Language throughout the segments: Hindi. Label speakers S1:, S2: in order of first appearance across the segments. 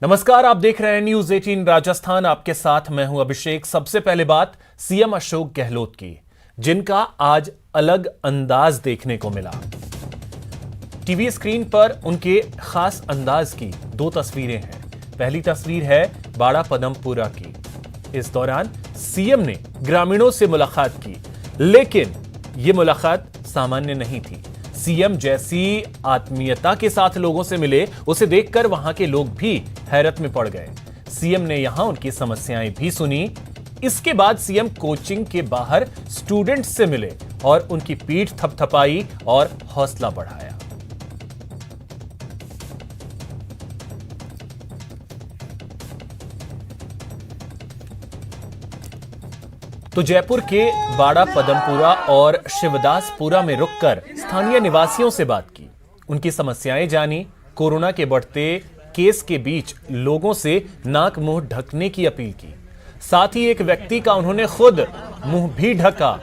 S1: नमस्कार, आप देख रहे हैं न्यूज 18 राजस्थान। आपके साथ मैं हूं अभिषेक। सबसे पहले बात सीएम अशोक गहलोत की, जिनका आज अलग अंदाज देखने को मिला। टीवी स्क्रीन पर उनके खास अंदाज की दो तस्वीरें हैं। पहली तस्वीर है बाड़ा पदमपुरा की। इस दौरान सीएम ने ग्रामीणों से मुलाकात की, लेकिन यह मुलाकात सामान्य नहीं थी। सीएम जैसी आत्मीयता के साथ लोगों से मिले, उसे देखकर वहां के लोग भी हैरत में पड़ गए। सीएम ने यहां उनकी समस्याएं भी सुनी। इसके बाद सीएम कोचिंग के बाहर स्टूडेंट्स से मिले और उनकी पीठ थपथपाई और हौसला बढ़ाया। तो जयपुर के बाड़ा पदमपुरा और शिवदासपुरा में रुककर स्थानीय निवासियों से बात की, उनकी समस्याएं जानी, कोरोना के बढ़ते केस के बीच लोगों से नाक मुंह ढकने की अपील की। साथ ही एक व्यक्ति का उन्होंने खुद मुंह भी ढका।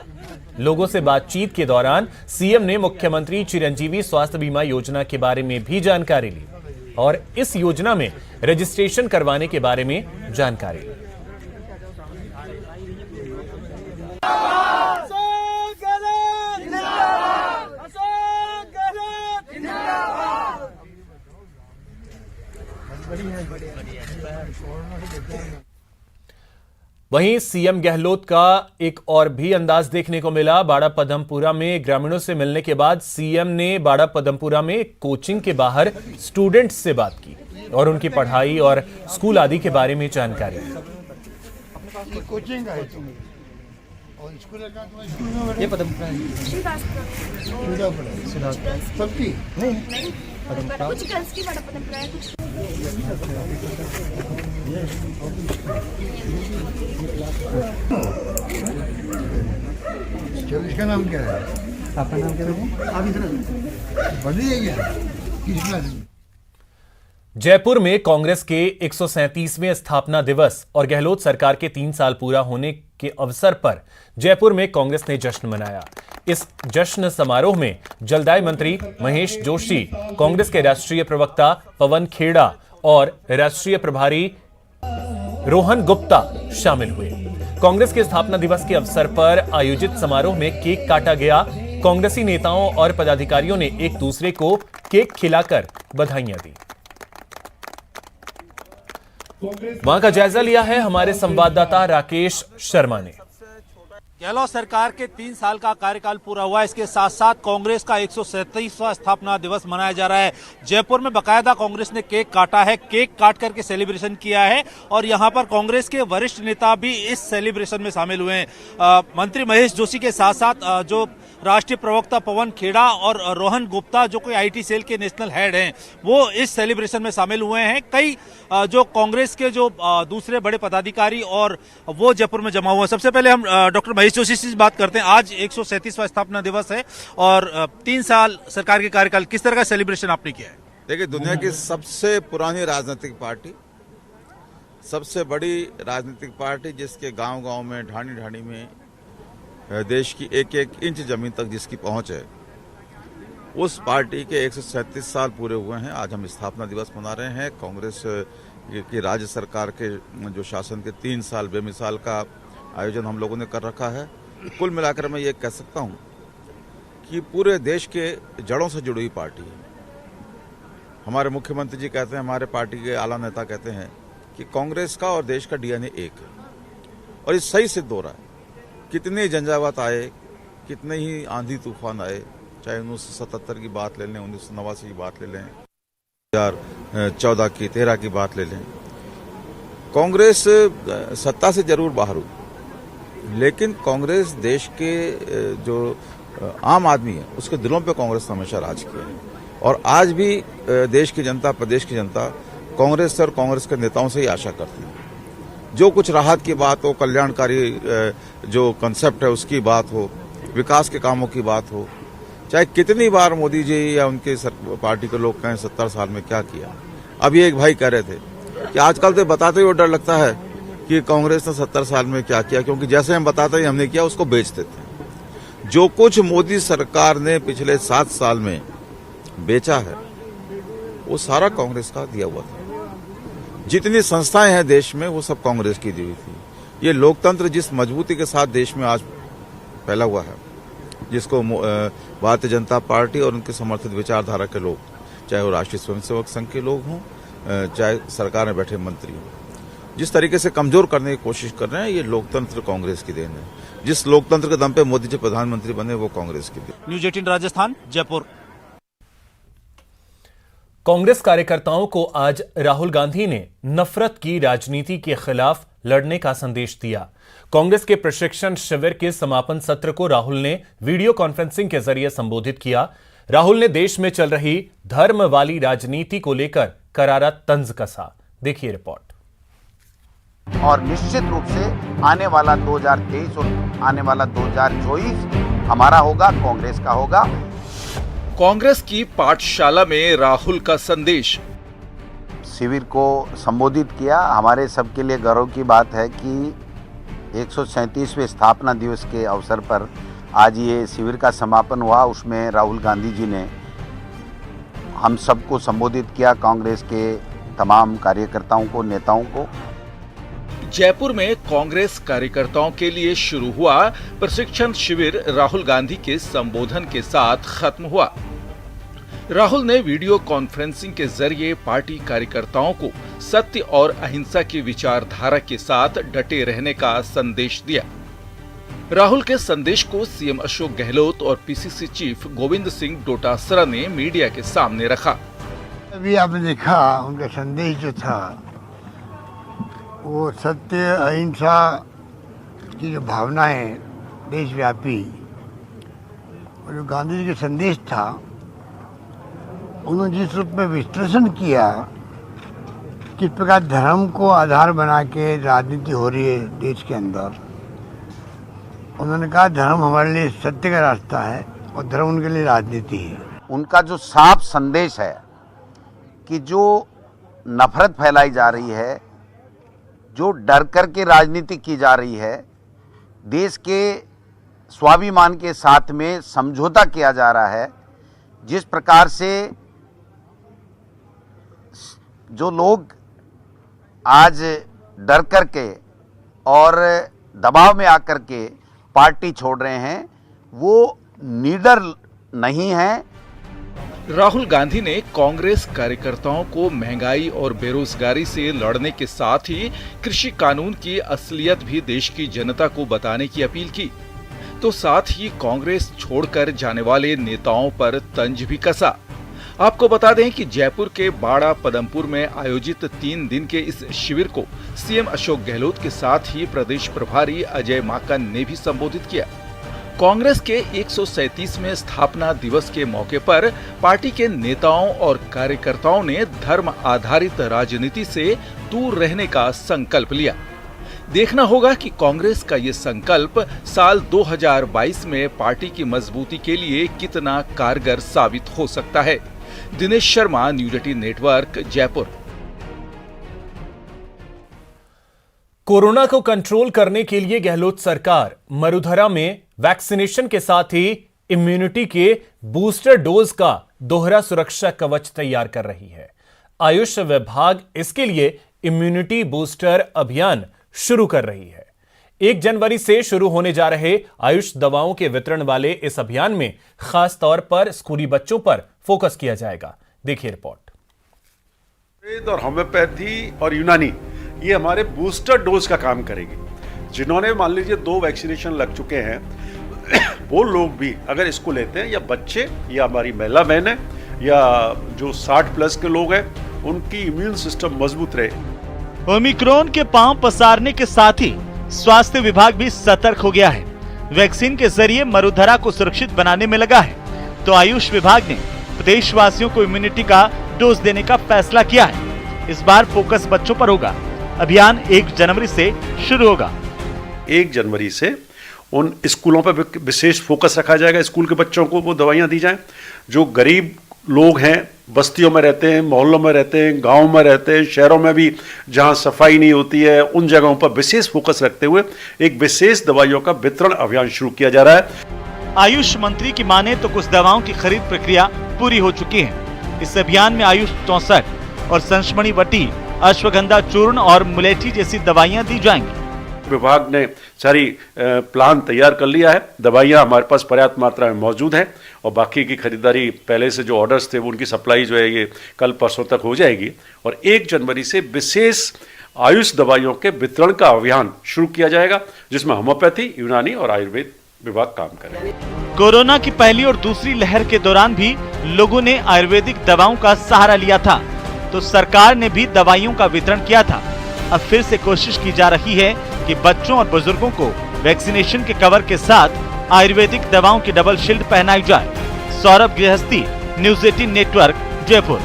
S1: लोगों से बातचीत के दौरान सीएम ने मुख्यमंत्री चिरंजीवी स्वास्थ्य बीमा योजना के बारे में भी जानकारी ली और इस योजना में रजिस्ट्रेशन करवाने के बारे में जानकारी ली। वहीं सीएम गहलोत का एक और भी अंदाज देखने को मिला। बाड़ा पदमपुरा में ग्रामीणों से मिलने के बाद सीएम ने बाड़ा पदमपुरा में कोचिंग के बाहर स्टूडेंट्स से बात की और उनकी पढ़ाई और स्कूल आदि के बारे में जानकारी दी।
S2: कोचिंग है और स्कूल का
S3: ये पदमपुरा
S2: सबकी
S3: नहीं
S4: कुछ गर्ल्स की बड़ा पदमपुरा है, कुछ
S2: इसका नाम क्या है?
S3: आपका नाम क्या है? आप इधर
S2: बदली है क्या? किस क्लास में?
S1: जयपुर में कांग्रेस के 137वें स्थापना दिवस और गहलोत सरकार के 3 साल पूरा होने के अवसर पर जयपुर में कांग्रेस ने जश्न मनाया। इस जश्न समारोह में जलदाय मंत्री महेश जोशी, कांग्रेस के राष्ट्रीय प्रवक्ता पवन खेड़ा और राष्ट्रीय प्रभारी रोहन गुप्ता शामिल हुए। कांग्रेस के स्थापना दिवस के अवसर पर आयोजित समारोह में केक काटा गया। कांग्रेसी नेताओं और पदाधिकारियों ने एक दूसरे को केक खिलाकर बधाइयां दी। वहां का जायजा लिया है हमारे संवाददाता राकेश शर्मा ने।
S5: गहलोत सरकार के 3 साल का कार्यकाल पूरा हुआ। इसके साथ साथ कांग्रेस का 137वां स्थापना दिवस मनाया जा रहा है। जयपुर में बकायदा कांग्रेस ने केक काटा है, केक काट करके सेलिब्रेशन किया है और यहां पर कांग्रेस के वरिष्ठ नेता भी इस सेलिब्रेशन में शामिल हुए हैं। मंत्री महेश जोशी के साथ साथ जो राष्ट्रीय प्रवक्ता पवन खेड़ा और रोहन गुप्ता, जो कोई आईटी सेल के नेशनल हेड हैं, वो इस सेलिब्रेशन में शामिल हुए हैं। कई जो कांग्रेस के जो दूसरे बड़े पदाधिकारी और वो जयपुर में जमा हुए हैं। सबसे पहले हम डॉक्टर महेश जोशी से बात करते हैं। आज 137वां स्थापना दिवस है और 3 साल सरकार के कार्यकाल, किस तरह का सेलिब्रेशन आपने किया है?
S6: देखिए, दुनिया की सबसे पुरानी राजनीतिक पार्टी, सबसे बड़ी राजनीतिक पार्टी, जिसके गांव-गांव में, ढाणी-ढाणी में देश की एक एक इंच जमीन तक जिसकी पहुंच है, उस पार्टी के 137 साल पूरे हुए हैं। आज हम स्थापना दिवस मना रहे हैं। कांग्रेस की राज्य सरकार के जो शासन के 3 साल बेमिसाल का आयोजन हम लोगों ने कर रखा है। कुल मिलाकर मैं ये कह सकता हूं कि पूरे देश के जड़ों से जुड़ी हुई पार्टी है। हमारे मुख्यमंत्री जी कहते हैं, हमारे पार्टी के आला नेता कहते हैं कि कांग्रेस का और देश का डीएनए एक है और ये सही सिद्ध हो रहा है। कितने झंझावात आए, कितने ही आंधी तूफान आए, चाहे 1977 की बात ले लें, 1989 की बात ले लें, 2014 की, 13 की बात ले लें, कांग्रेस सत्ता से जरूर बाहर हुई, लेकिन कांग्रेस देश के जो आम आदमी है उसके दिलों पे कांग्रेस ने हमेशा राज किया है और आज भी देश की जनता, प्रदेश की जनता कांग्रेस से और कांग्रेस के नेताओं से ही आशा करती है। जो कुछ राहत की बात हो, कल्याणकारी जो कंसेप्ट है उसकी बात हो, विकास के कामों की बात हो, चाहे कितनी बार मोदी जी या उनके पार्टी के लोग कहें 70 साल में क्या किया। अभी एक भाई कह रहे थे कि आजकल तो बताते हुए डर लगता है कि कांग्रेस ने 70 साल में क्या किया, क्योंकि जैसे हम बताते हैं हमने किया उसको बेच देते हैं। जो कुछ मोदी सरकार ने पिछले 7 साल में बेचा है वो सारा कांग्रेस का दिया हुआ था। जितनी संस्थाएं हैं देश में वो सब कांग्रेस की दी हुई थी। ये लोकतंत्र जिस मजबूती के साथ देश में आज फैला हुआ है, जिसको भारतीय जनता पार्टी और उनके समर्थित विचारधारा के लोग, चाहे वो राष्ट्रीय स्वयंसेवक संघ के लोग हों, चाहे सरकार में बैठे मंत्री हों, जिस तरीके से कमजोर करने की कोशिश कर रहे हैं, ये लोकतंत्र कांग्रेस की देन है। जिस लोकतंत्र के दम पे मोदी जी प्रधानमंत्री बने वो कांग्रेस की देन।
S5: न्यूज 18 राजस्थान, जयपुर।
S1: कांग्रेस कार्यकर्ताओं को आज राहुल गांधी ने नफरत की राजनीति के खिलाफ लड़ने का संदेश दिया। कांग्रेस के प्रशिक्षण शिविर के समापन सत्र को राहुल ने वीडियो कॉन्फ्रेंसिंग के जरिए संबोधित किया। राहुल ने देश में चल रही धर्म वाली राजनीति को लेकर करारा तंज कसा। देखिए रिपोर्ट।
S7: और निश्चित रूप से आने वाला 2023 और आने वाला 2024 हमारा होगा, कांग्रेस का होगा।
S8: कांग्रेस की पाठशाला में राहुल का संदेश।
S7: शिविर को संबोधित किया। हमारे सबके लिए गर्व की बात है कि 137वें स्थापना दिवस के अवसर पर आज ये शिविर का समापन हुआ। उसमें राहुल गांधी जी ने हम सबको संबोधित किया, कांग्रेस के तमाम कार्यकर्ताओं को, नेताओं को।
S8: जयपुर में कांग्रेस कार्यकर्ताओं के लिए शुरू हुआ प्रशिक्षण शिविर राहुल गांधी के संबोधन के साथ खत्म हुआ। राहुल ने वीडियो कॉन्फ्रेंसिंग के जरिए पार्टी कार्यकर्ताओं को सत्य और अहिंसा की विचारधारा के साथ डटे रहने का संदेश दिया। राहुल के संदेश को सीएम अशोक गहलोत और पीसीसी चीफ गोविंद सिंह डोटासरा ने मीडिया के सामने रखा।
S2: अभी आपने देखा उनका संदेश जो था वो सत्य अहिंसा की जो भावनाएं देशव्यापी, और जो गांधी जी का संदेश था उन्होंने जिस रूप में विश्लेषण किया, किस प्रकार धर्म को आधार बना के राजनीति हो रही है देश के अंदर। उन्होंने कहा धर्म हमारे लिए सत्य का रास्ता है और धर्म उनके लिए राजनीति है।
S7: उनका जो साफ संदेश है कि जो नफरत फैलाई जा रही है, जो डर करके राजनीति की जा रही है, देश के स्वाभिमान के साथ में समझौता किया जा रहा है, जिस प्रकार से जो लोग आज डर करके और दबाव में आकर के पार्टी छोड़ रहे हैं, वो निडर नहीं है।
S8: राहुल गांधी ने कांग्रेस कार्यकर्ताओं को महंगाई और बेरोजगारी से लड़ने के साथ ही कृषि कानून की असलियत भी देश की जनता को बताने की अपील की, तो साथ ही कांग्रेस छोड़कर जाने वाले नेताओं पर तंज भी कसा। आपको बता दें कि जयपुर के बाड़ा पदमपुर में आयोजित 3 दिन के इस शिविर को सीएम अशोक गहलोत के साथ ही प्रदेश प्रभारी अजय माकन ने भी संबोधित किया। कांग्रेस के 137वें स्थापना दिवस के मौके पर पार्टी के नेताओं और कार्यकर्ताओं ने धर्म आधारित राजनीति से दूर रहने का संकल्प लिया। देखना होगा कि कांग्रेस का ये संकल्प साल 2022 में पार्टी की मजबूती के लिए कितना कारगर साबित हो सकता है। Dinesh Sharma, news 18 network, Jaipur.
S1: Corona को कंट्रोल करने के लिए गहलोत सरकार मरुधरा में वैक्सीनेशन के साथ ही इम्यूनिटी के बूस्टर डोज का दोहरा सुरक्षा कवच तैयार कर रही है। आयुष विभाग इसके लिए इम्यूनिटी बूस्टर अभियान शुरू कर रही है। 1 जनवरी से शुरू होने जा रहे आयुष दवाओं के वितरण वाले इस अभियान में खास तौर पर स्कूली बच्चों पर फोकस किया जाएगा। देखिए रिपोर्ट।
S9: आयुर्वेद और होम्योपैथी और यूनानी ये हमारे बूस्टर डोज का काम करेंगे। जिन्होंने मान लीजिए 2 वैक्सीनेशन लग चुके हैं वो लोग भी अगर इसको लेते हैं, या बच्चे या हमारी महिला बहन है या जो 60 प्लस के लोग हैं, उनकी इम्यून सिस्टम मजबूत रहे।
S10: ओमिक्रॉन के पांव पसारने के साथ ही स्वास्थ्य विभाग भी सतर्क हो गया है। वैक्सीन के जरिए मरुधरा को सुरक्षित बनाने में लगा है, तो आयुष विभाग ने प्रदेशवासियों को इम्यूनिटी का डोज देने का फैसला किया है। इस बार फोकस बच्चों पर होगा। अभियान 1 जनवरी से शुरू होगा।
S9: 1 जनवरी से उन स्कूलों पर विशेष फोकस रखा जाएगा। स्कूल के बच्चों को वो दवाइयाँ दी जाएं। जो गरीब लोग हैं, बस्तियों में रहते हैं, मोहल्लों में रहते हैं, गाँव में रहते हैं, शहरों में भी जहाँ सफाई नहीं होती है, उन जगहों पर विशेष फोकस रखते हुए एक विशेष दवाइयों का वितरण अभियान शुरू किया जा रहा है।
S10: आयुष मंत्री की माने तो कुछ दवाओं की खरीद प्रक्रिया पूरी हो चुकी है। इस अभियान में आयुष 64 और संशमणि वटी अश्वगंधा चूर्ण और मुलेठी जैसी दवाइयां दी जाएंगी।
S9: विभाग ने सारी प्लान तैयार कर लिया है। दवाइयाँ हमारे पास पर्याप्त मात्रा में मौजूद हैं और बाकी की खरीदारी पहले से जो ऑर्डर्स थे वो उनकी सप्लाई जो है ये कल परसों तक हो जाएगी और 1 जनवरी से विशेष आयुष दवाइयों के वितरण का अभियान शुरू किया जाएगा, जिसमें होम्योपैथी, यूनानी और आयुर्वेद विभाग काम करेंगे।
S10: कोरोना की पहली और दूसरी लहर के दौरान भी लोगों ने आयुर्वेदिक दवाओं का सहारा लिया था, तो सरकार ने भी दवाइयों का वितरण किया था। अब फिर से कोशिश की जा रही है कि बच्चों और बुजुर्गों को वैक्सीनेशन के कवर के साथ आयुर्वेदिक दवाओं की डबल शील्ड पहनाई जाए। सौरभ गृहस्थी, न्यूज़ 18 नेटवर्क, जयपुर।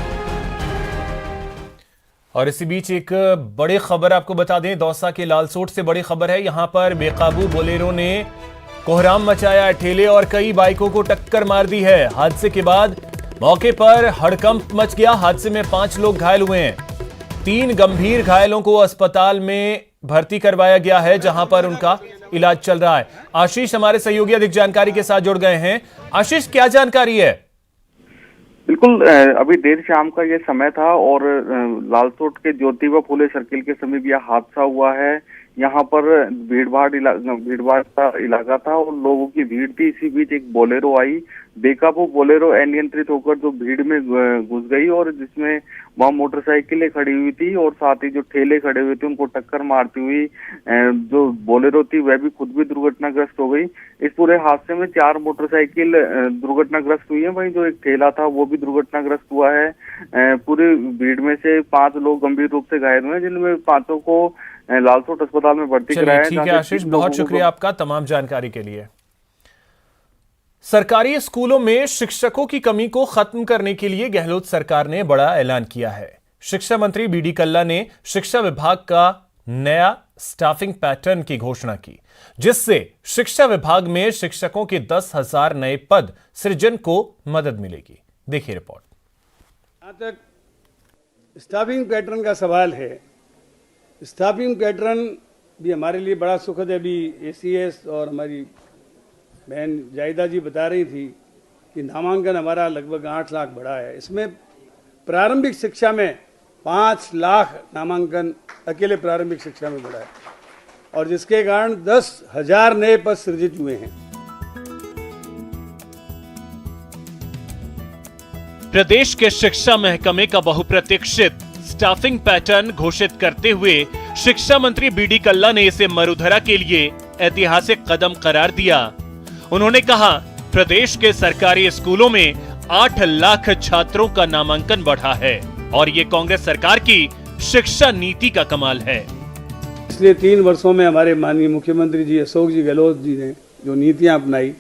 S1: और इसी बीच एक बड़ी खबर आपको बता दें, दौसा के लालसोट से बड़ी खबर है। यहां पर बेकाबू बोलेरो ने कोहराम मचाया, ठेले और कई बाइकों को टक्कर मार दी है। हादसे के बाद मौके पर हड़कंप मच गया। हादसे में 5 लोग घायल हुए हैं। 3 गंभीर घायलों को अस्पताल में भर्ती करवाया गया है, जहां पर उनका इलाज चल रहा है। आशीष हमारे सहयोगी अधिक जानकारी के साथ जुड़ गए हैं। आशीष, क्या जानकारी है?
S11: बिल्कुल, अभी देर शाम का ये समय था और लालसोट के ज्योतिबा फुले सर्किल के समीप यह हादसा हुआ है। यहाँ पर भीड़-भाड़ का इलाका था और लोगों की भीड़ थी। इसी बीच एक बोलेरो आई, बेकाबू बोलेरो अनियंत्रित होकर जो भीड़ में घुस गई और जिसमें वहाँ मोटरसाइकिलें खड़ी हुई थी और साथ ही जो ठेले खड़े हुए थे उनको टक्कर मारती हुई जो बोलेरो थी वह भी खुद भी दुर्घटनाग्रस्त हो गई। इस पूरे हादसे में 4 मोटरसाइकिल दुर्घटनाग्रस्त हुई है, वहीं जो एक ठेला था वो भी दुर्घटनाग्रस्त हुआ है। पूरी भीड़ में से 5 लोग गंभीर रूप से घायल हुए हैं, जिनमें 5 को लालसोट अस्पताल में भर्ती कराया है।
S1: ठीक है आशीष, बहुत शुक्रिया आपका तमाम जानकारी के लिए। सरकारी स्कूलों में शिक्षकों की कमी को खत्म करने के लिए गहलोत सरकार ने बड़ा ऐलान किया है। शिक्षा मंत्री बीडी कल्ला ने शिक्षा विभाग का नया स्टाफिंग पैटर्न की घोषणा की, जिससे शिक्षा विभाग में शिक्षकों के 10,000 नए पद सृजन को मदद मिलेगी। देखिए रिपोर्ट।
S12: जहां तक स्टाफिंग पैटर्न का सवाल है, स्टाफिंग पैटर्न भी हमारे लिए बड़ा सुखद है। अभी एसीएस और हमारी बहन जाहिदा जी बता रही थी कि नामांकन हमारा लगभग 8 लाख बढ़ा है। इसमें प्रारंभिक शिक्षा में 5 लाख नामांकन अकेले प्रारंभिक शिक्षा में बढ़ा है और जिसके कारण 10,000 नए पद सृजित हुए हैं।
S1: प्रदेश के शिक्षा महकमे का बहुप्रतीक्षित स्टाफिंग पैटर्न घोषित करते हुए शिक्षा मंत्री बीडी कल्ला ने इसे मरुधरा के लिए ऐतिहासिक कदम करार दिया। उन्होंने कहा, प्रदेश के सरकारी स्कूलों में 8 लाख छात्रों का नामांकन बढ़ा है और ये कांग्रेस सरकार की शिक्षा नीति का कमाल है।
S12: इसलिए 3 वर्षों में हमारे माननीय मुख्यमंत्री जी अशोक जी गहलोत जी ने जो नीतियां अपनाई,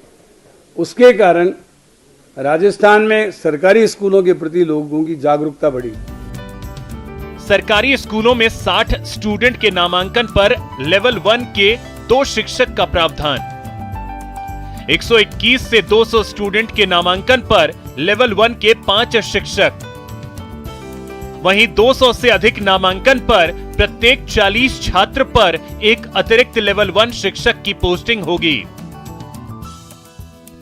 S12: उसके कारण राजस्थान में सरकारी स्कूलों के प्रति लोगों की जागरूकता बढ़ी।
S1: सरकारी स्कूलों में 60 स्टूडेंट के नामांकन पर लेवल 1 के 2 शिक्षक का प्रावधान, 121 से 200 स्टूडेंट के नामांकन पर लेवल 1 के 5 शिक्षक, वहीं 200 से अधिक नामांकन पर प्रत्येक 40 छात्र पर एक अतिरिक्त लेवल 1 शिक्षक की पोस्टिंग होगी।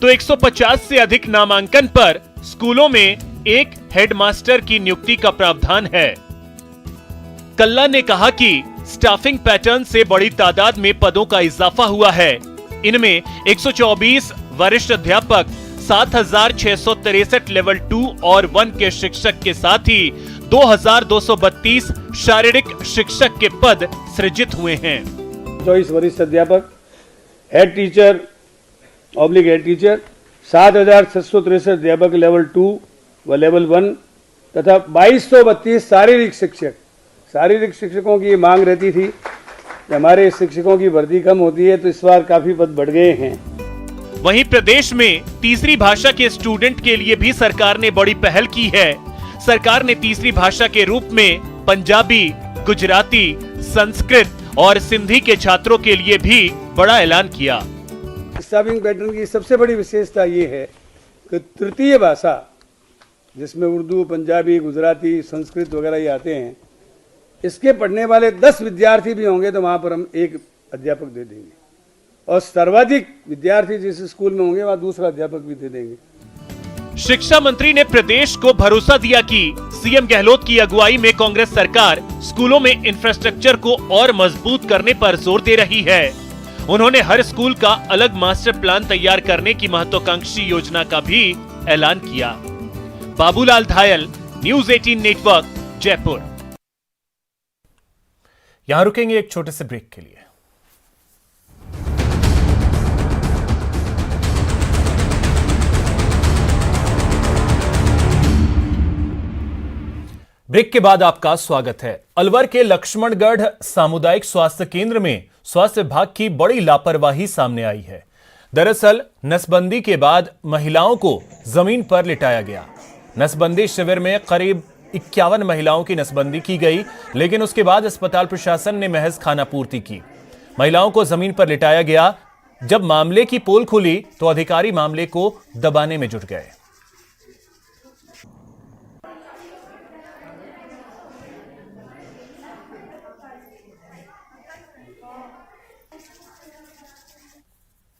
S1: तो 150 से अधिक नामांकन पर स्कूलों में एक हेडमास्टर की नियुक्ति का प्रावधान है। कल्ला ने कहा कि स्टाफिंग पैटर्न से बड़ी तादाद में पदों का इजाफा हुआ है। इनमें 124 वरिष्ठ अध्यापक, 7,663 लेवल 2 और 1 के शिक्षक के साथ ही 2,232 शारीरिक शिक्षक के पद सृजित हुए हैं।
S12: 24 वरिष्ठ अध्यापक, head teacher oblique head teacher, 7,663 अध्यापक लेवल 2 व लेवल 1 तथा 2,232 शारीरिक शिक्षक। शारीरिक शिक्षकों की मांग रहती थी कि हमारे शिक्षकों की भर्ती कम होती है, तो इस बार काफी पद बढ़ गए हैं।
S1: वहीं प्रदेश में तीसरी भाषा के स्टूडेंट के लिए भी सरकार ने बड़ी पहल की है। सरकार ने तीसरी भाषा के रूप में पंजाबी, गुजराती, संस्कृत और सिंधी के छात्रों के लिए भी बड़ा ऐलान किया।
S12: स्टाफिंग पैटर्न की सबसे बड़ी विशेषता ये है कि तृतीय भाषा, जिसमें उर्दू, पंजाबी, गुजराती, संस्कृत वगैरह ये आते हैं, इसके पढ़ने वाले 10 विद्यार्थी भी होंगे तो वहां पर हम एक अध्यापक दे देंगे और सर्वाधिक विद्यार्थी जिस स्कूल में होंगे वहां दूसरा अध्यापक भी दे देंगे।
S1: शिक्षा मंत्री ने प्रदेश को भरोसा दिया कि सीएम गहलोत की अगुवाई में कांग्रेस सरकार स्कूलों में इंफ्रास्ट्रक्चर को और मजबूत करने पर जोर दे रही है। उन्होंने हर स्कूल का अलग मास्टर प्लान तैयार करने की महत्वाकांक्षी योजना का भी ऐलान किया। Babulal धायल, news 18 network, Jaipur. यहां रुकेंगे एक छोटे से ब्रेक के लिए। ब्रेक के बाद आपका स्वागत है। अलवर के लक्ष्मणगढ़ सामुदायिक स्वास्थ्य केंद्र में स्वास्थ्य विभाग की बड़ी लापरवाही सामने आई है। दरअसल नसबंदी के बाद महिलाओं को जमीन पर लिटाया गया। नसबंदी शिविर में करीब 51 महिलाओं की नसबंदी की गई, लेकिन उसके बाद अस्पताल प्रशासन ने महज खानापूर्ति की। महिलाओं को जमीन पर लिटाया गया। जब मामले की पोल खुली तो अधिकारी मामले को दबाने में जुट गए।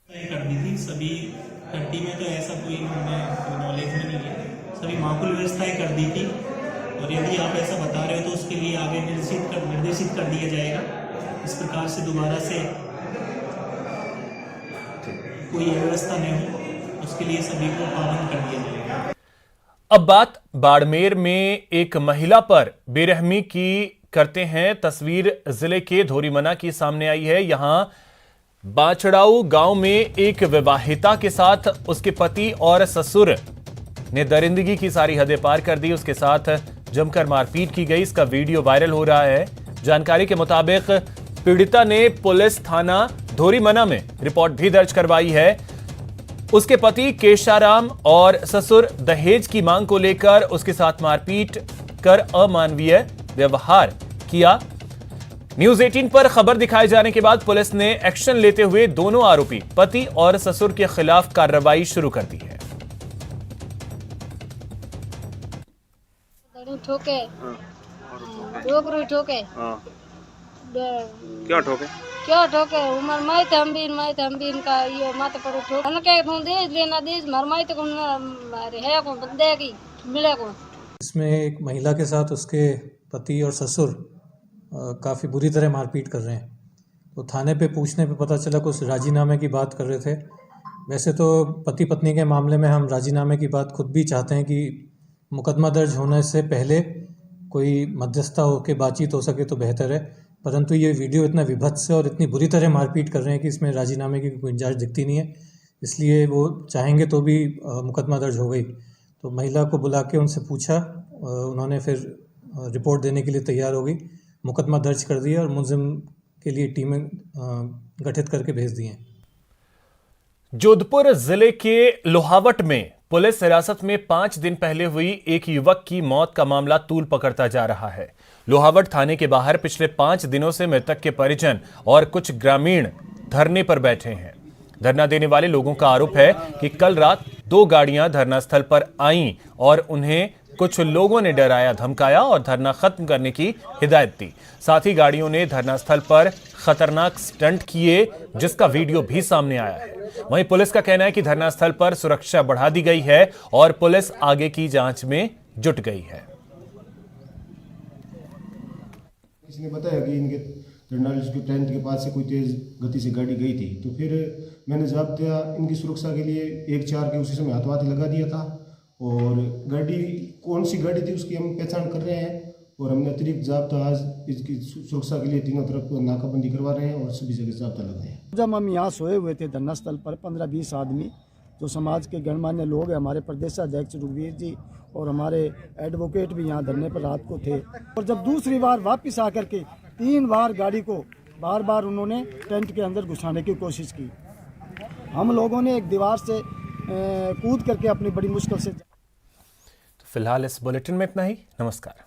S13: कर दी थी सभी घंटी में, तो ऐसा कोई नॉलेज में नहीं है। सभी माकूल व्यवस्थाएं कर दी थी, और यदि आप ऐसा बता रहे हो तो उसके लिए आगे निर्देशित कर दिया जाएगा। इस प्रकार से दोबारा से कोई व्यवस्था नहीं हो, उसके लिए सभी को पाबंद कर दिया जाएगा।
S1: अब बात बाड़मेर में एक महिला पर बेरहमी की करते हैं। तस्वीर जिले के धोरीमना की सामने आई है। यहां बाचड़ाऊ गांव में एक विवाहिता के साथ उसके पति और ससुर ने दरिंदगी की सारी हदें पार कर दी। उसके साथ जमकर मारपीट की गई। इसका वीडियो वायरल हो रहा है। जानकारी के मुताबिक पीड़िता ने पुलिस थाना धोरीमना में रिपोर्ट भी दर्ज करवाई है। उसके पति केशाराम और ससुर दहेज की मांग को लेकर उसके साथ मारपीट कर अमानवीय व्यवहार किया। न्यूज़ 18 पर खबर दिखाए जाने के बाद पुलिस ने एक्शन लेते हुए दोनों आरोपी पति और ससुर के खिलाफ कार्रवाई शुरू कर दी है।
S14: ठोके ठोके क्या ठोके उमर मैं थम्बीन का ये माथे पर ठोक हम के देश लेना देश मरमाई तो है को बंदे की मिले को।
S15: इसमें एक महिला के साथ उसके पति और ससुर काफ़ी बुरी तरह मारपीट कर रहे हैं। तो थाने पे पूछने पे पता चला कुछ राजीनामे की बात कर रहे थे। वैसे तो पति पत्नी के मामले में हम राजीनामे की बात खुद भी चाहते हैं कि मुकदमा दर्ज होने से पहले कोई मध्यस्थता हो के बातचीत हो सके तो बेहतर है, परंतु ये वीडियो इतना विभत्स है और इतनी बुरी तरह मारपीट कर रहे हैं कि इसमें राजीनामे की कोई गुंजाइश दिखती नहीं है। इसलिए वो चाहेंगे तो भी मुकदमा दर्ज हो गई। तो महिला को बुला के उनसे पूछा, उन्होंने फिर रिपोर्ट देने के लिए तैयार हो गई। मुकदमा दर्ज कर दिया और मुलजिम के लिए टीमें गठित करके भेज दी हैं।
S1: जोधपुर जिले के लोहावट में पुलिस हिरासत में 5 दिन पहले हुई एक युवक की मौत का मामला तूल पकड़ता जा रहा है। लोहावट थाने के बाहर पिछले 5 दिनों से मृतक के परिजन और कुछ ग्रामीण धरने पर बैठे हैं। धरना देने वाले लोगों का आरोप है कि कल रात 2 गाड़ियां धरना स्थल पर आईं और उन्हें कुछ लोगों ने डराया धमकाया और धरना खत्म करने की हिदायत दी। साथ ही गाड़ियों ने धरना स्थल पर खतरनाक स्टंट किए, जिसका वीडियो भी सामने आया है। वहीं पुलिस का कहना है कि धरना स्थल पर सुरक्षा बढ़ा दी गई है और पुलिस आगे की जांच में जुट गई है।
S16: किसी ने बताया कि इनके जर्नलिस्ट के टेंट के पास से कोई तेज गति से गाड़ी गई थी, तो फिर मैंने जवाब दिया इनकी सुरक्षा के लिए 1-4 के उसी समय हाथवाती लगा दिया था। और गाड़ी कौन सी गाड़ी थी उसकी हम पहचान कर रहे हैं, और हमने अतिरिक्त जाब्ता आज इसकी सुरक्षा के लिए तीनों तरफ नाकाबंदी करवा रहे हैं और सभी जगह जाब्ता लगाए हैं।
S17: जब हम यहाँ सोए हुए थे धरना स्थल पर 15-20 आदमी जो समाज के गणमान्य लोग हैं, हमारे प्रदेशाध्यक्ष रघुवीर जी और हमारे एडवोकेट भी यहाँ धरने पर रात को थे। और जब दूसरी बार वापस आकर के 3 बार गाड़ी को बार उन्होंने टेंट के अंदर घुसाने की कोशिश की। हम लोगों ने एक दीवार से कूद करके अपनी बड़ी मुश्किल से।
S1: फिलहाल इस बुलेटिन में इतना ही। नमस्कार।